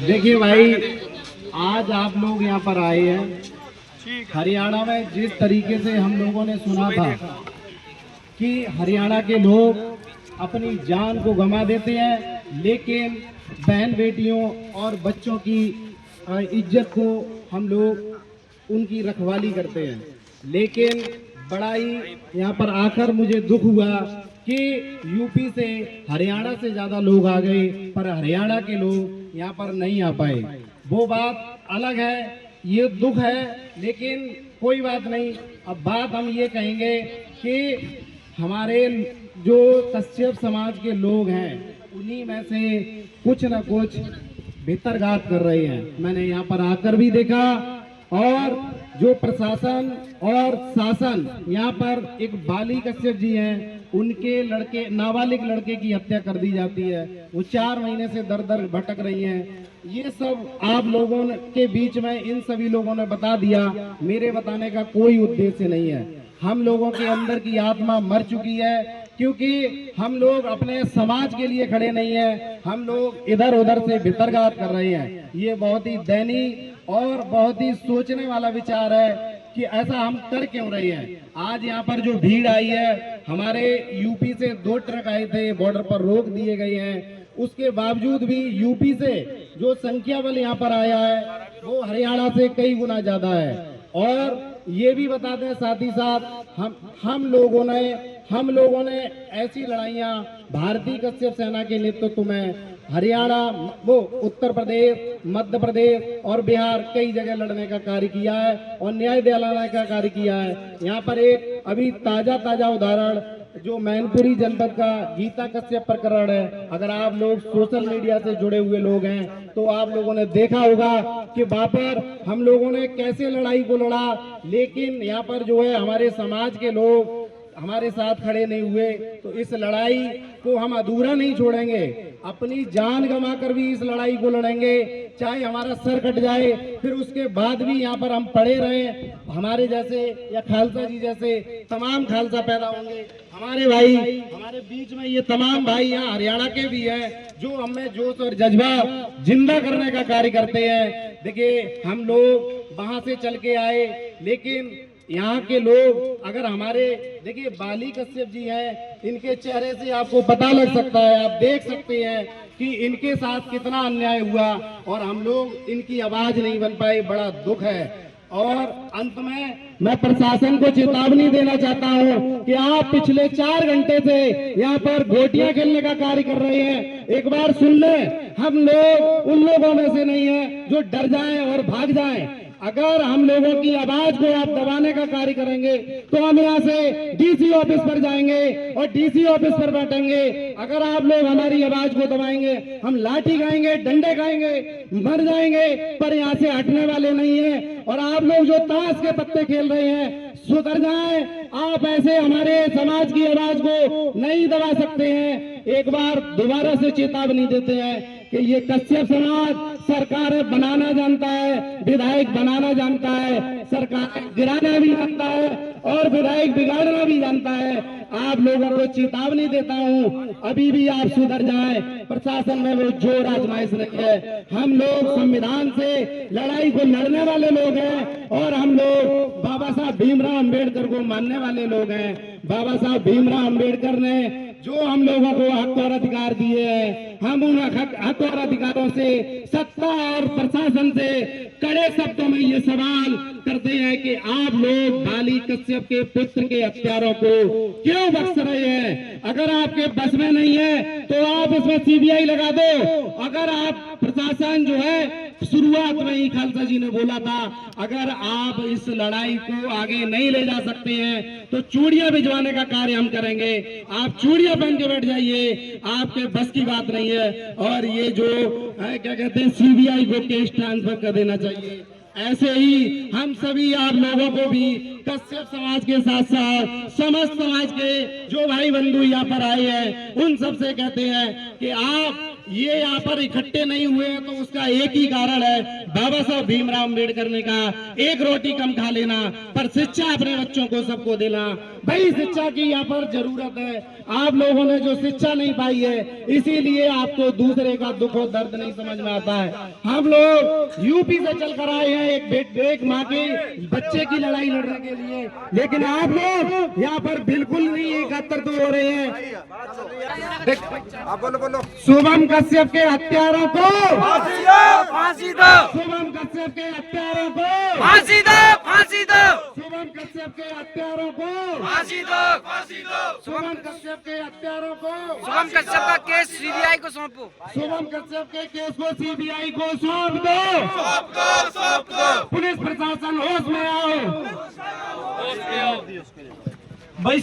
देखिए भाई, आज आप लोग यहाँ पर आए हैं। हरियाणा में जिस तरीके से हम लोगों ने सुना था कि हरियाणा के लोग अपनी जान को गंवा देते हैं, लेकिन बहन बेटियों और बच्चों की इज्जत को हम लोग उनकी रखवाली करते हैं। लेकिन बड़ा ही यहाँ पर आकर मुझे दुख हुआ कि यूपी से हरियाणा से ज्यादा लोग आ गए, पर हरियाणा के लोग यहाँ पर नहीं आ पाए। वो बात अलग है, ये दुख है, लेकिन कोई बात नहीं। अब बात हम ये कहेंगे कि हमारे जो कश्यप समाज के लोग हैं, उन्हीं में से कुछ न कुछ भितरघात कर रहे हैं। मैंने यहाँ पर आकर भी देखा, और जो प्रशासन और शासन, यहाँ पर एक बाली कश्यप जी हैं, उनके लड़के, नाबालिग लड़के की हत्या कर दी जाती है। वो 4 महीने से दर दर भटक रही हैं। ये सब आप लोगों के बीच में इन सभी लोगों ने बता दिया। मेरे बताने का कोई उद्देश्य नहीं है। हम लोगों के अंदर की आत्मा मर चुकी है, क्योंकि हम लोग अपने समाज के लिए खड़े नहीं हैं। हम लोग इधर उधर से भितरघात कर रहे हैं। ये बहुत ही दयनीय और बहुत ही सोचने वाला विचार है कि ऐसा हम कर क्यों रहे हैं। आज यहाँ पर जो भीड़ आई है, हमारे यूपी से 2 ट्रक आए थे, बॉर्डर पर रोक दिए गए हैं। उसके बावजूद भी यूपी से जो संख्या बल यहाँ पर आया है, वो हरियाणा से कई गुना ज्यादा है। और ये भी बताते हैं साथ ही साथ, हम लोगों ने ऐसी लड़ाइयाँ भारतीय कश्यप सेना के नेतृत्व में हरियाणा, वो उत्तर प्रदेश, मध्य प्रदेश और बिहार कई जगह लड़ने का कार्य किया है और न्याय दिलाने का कार्य किया है। यहाँ पर एक अभी ताजा उदाहरण जो मैनपुरी जनपद का गीता कश्यप प्रकरण है। अगर आप लोग सोशल मीडिया से जुड़े हुए लोग हैं तो आप लोगों ने देखा होगा कि वहाँ पर हम लोगों ने कैसे लड़ाई को लड़ा, लेकिन यहाँ पर जो है हमारे समाज के लोग हमारे साथ खड़े नहीं हुए। तो इस लड़ाई को हम अधूरा नहीं छोड़ेंगे, अपनी जान गंवा कर भी इस लड़ाई को लड़ेंगे, चाहे हमारा सर कट जाए, फिर उसके बाद भी यहाँ पर हम पड़े रहें। हमारे जैसे या खालसा जी जैसे तमाम खालसा पैदा होंगे। हमारे भाई, हमारे बीच में ये तमाम भाई यहाँ हरियाणा के भी हैं, जो हमें जोश और जज्बा जिंदा करने का कार्य करते हैं। देखिए, हम लोग वहां से चल के आए, लेकिन यहाँ के लोग अगर हमारे, देखिए बाली कश्यप जी हैं, इनके चेहरे से आपको पता लग सकता है, आप देख सकते हैं कि इनके साथ कितना अन्याय हुआ और हम लोग इनकी आवाज नहीं बन पाए। बड़ा दुख है। और अंत में मैं प्रशासन को चेतावनी देना चाहता हूं कि आप पिछले 4 घंटे से यहाँ पर गोटियां खेलने का कार्य कर रहे हैं। एक बार सुन लें, हम लोग उन लोगों में से नहीं है जो डर जाएं और भाग जाएं। अगर हम लोगों की आवाज को आप दबाने का कार्य करेंगे तो हम यहाँ से डीसी ऑफिस पर जाएंगे और डीसी ऑफिस पर बैठेंगे। अगर आप लोग हमारी आवाज को दबाएंगे, हम लाठी खाएंगे, डंडे खाएंगे, मर जाएंगे, पर यहाँ से हटने वाले नहीं है। और आप लोग जो ताश के पत्ते खेल रहे हैं, सुधर जाएं। आप ऐसे हमारे समाज की आवाज को नहीं दबा सकते हैं। एक बार दोबारा से चेतावनी देते हैं कि ये कश्यप समाज सरकार बनाना जानता है, विधायक बनाना जानता है, सरकार गिराना भी जानता है और विधायक बिगाड़ना भी जानता है। आप लोगों को चेतावनी देता हूं, अभी भी आप सुधर जाएं। प्रशासन में वो जोर आजमाइश नहीं है। हम लोग संविधान से लड़ाई को लड़ने वाले लोग हैं और हम लोग बाबा साहब भीमराव अंबेडकर को मानने वाले लोग हैं। बाबा साहब भीमराव अंबेडकर ने जो हम लोगों को हक और अधिकार दिए हैं, हम उन हक और अधिकारों से सत्ता और प्रशासन से कड़े शब्दों में ये सवाल करते हैं कि आप लोग बाली कश्यप के पुत्र के हत्यारों को क्यों बख्श रहे हैं। अगर आपके बस में नहीं है तो आप इसमें सीबीआई लगा दो। अगर आप प्रशासन जो है, शुरुआत में ही खालसा जी ने बोला था, अगर आप इस लड़ाई को आगे नहीं ले जा सकते हैं तो चूड़ियां भिजवाने का कार्य हम करेंगे। आप चूड़ियां पहन के बैठ जाइए, आपके बस की बात नहीं है। और ये जो क्या कहते हैं, सीबीआई को केस ट्रांसफर कर देना चाहिए। ऐसे ही हम सभी आप लोगों को भी कश्यप समाज के साथ साथ समस्त समाज के जो भाई बंधु यहाँ पर आए हैं उन सबसे कहते हैं कि आप ये यहाँ पर इकट्ठे नहीं हुए हैं तो उसका एक ही कारण है, बाबा साहब भीमराव अम्बेडकर ने कहा एक रोटी कम खा लेना पर शिक्षा अपने बच्चों को सबको देना। भाई शिक्षा की यहाँ पर जरूरत है, आप लोगों ने जो शिक्षा नहीं पाई है इसीलिए आपको दूसरे का दुख और दर्द नहीं समझ में आता है। हम लोग यूपी से चल कर आए हैं एक माँ के बच्चे की लड़ाई लड़ने के लिए, लेकिन आप लोग यहाँ पर बिल्कुल नहीं एकत्र हो रहे हैं। बोलो। शुभम कश्यप के हत्यारों को फांसी दो। शुभम कश्यप के हत्यारों को फांसी दो। फांसी दो। शुभम कश्यप के हत्यारों को फांसी दो। फांसी दो। शुभम कश्यप के हत्यारों को शुभम कश्यप का केस सीबीआई को सौंपो। शुभम कश्यप के केस को सीबीआई को सौंप दो। पुलिस प्रशासन होश में आओ। भाई